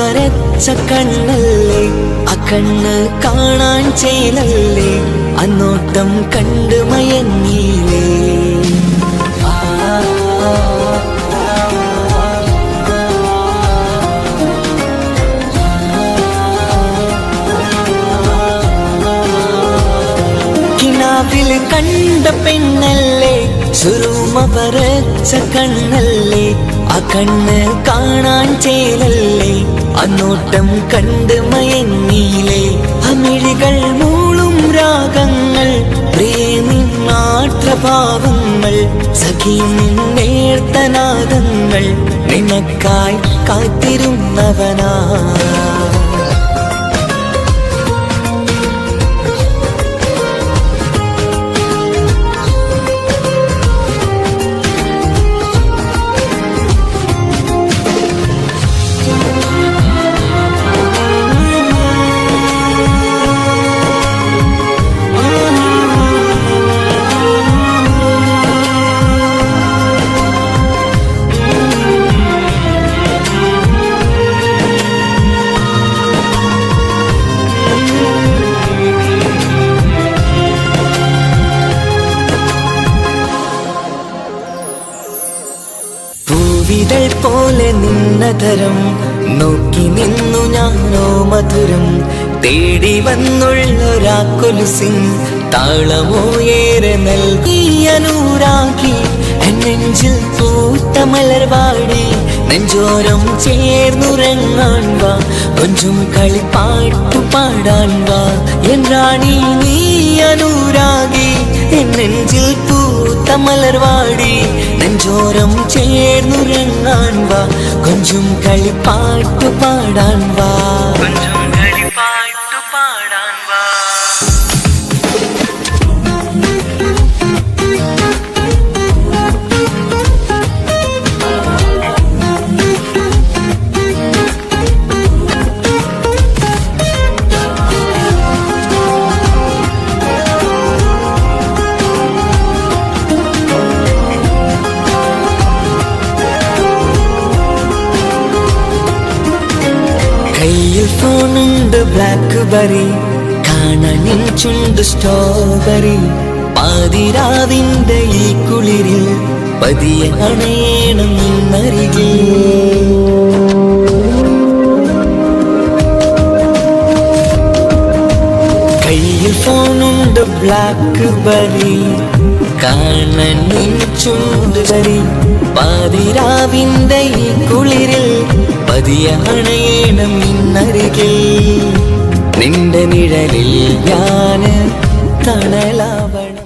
വരച്ച കണ്ണല്ലേ, ആ കണ്ണ് കാണാൻ ചേലല്ലേ, അന്നോട്ടം കണ്ട് മയങ്ങിയില്ലേ. കിനാവിൽ കണ്ട പെണ്ണല്ലേ, സുറുമ വരച്ച കണ്ണല്ലേ, ആ കണ്ണ് കാണാൻ ചേലല്ലേ, അന്നോട്ടം കണ്ട് മയങ്ങിയില്ലേ. അമിഴികൾ മൂളും രാഗങ്ങൾ, പ്രേമിൻ മാത്രഭാവങ്ങൾ, സഖിയും നേർത്തനാദങ്ങൾ, നിനക്കായി കാത്തിരുന്നവനാ. വിരൽ പോലെ നിന്നതരം നോക്കി നിന്നു ഞാനോ മധുരം, തേടി വന്നുള്ളൊരാ കൊലുസിൻ താളമോ ഏറെ നൽകി അനുരാഗി. നെഞ്ചിൽ പൂത്ത മലർവാടി, നെഞ്ചോരം ചേർന്നുറങ്ങാൻ വാ, കൊഞ്ചും കളിപ്പാട്ടു പാടാൻ വാ. എന്റാണി നീ അനുരാഗി, നെഞ്ചിൽ പൂത്ത മലർവാടി, നെഞ്ചോരം ചേർന്നുറങ്ങാൻ വാ, കൊഞ്ചും കളിപ്പാട്ടു പാടാൻ വാ. കയ്യിൽ ഫോണുണ്ട് ബ്ലാക്ക്ബെറി, കാണാൻ ചുണ്ട് സ്ട്രോബെറി, പാതിരാവിന്റെ ഈ കുളിരിൽ പതിയെ അണയണം നിന്നരികിൽ. കയ്യിൽ ഫോണുണ്ട് ബ്ലാക്ക്ബെറി, കാണാൻ ചുണ്ട് ബെറി, പാതിരാവിന്റെ ഈ കുളിരിൽ പതിയെ അണയണം നിന്നരികിൽ. നിന്റെ നിഴലിൽ ഞാന് തണലാവണം.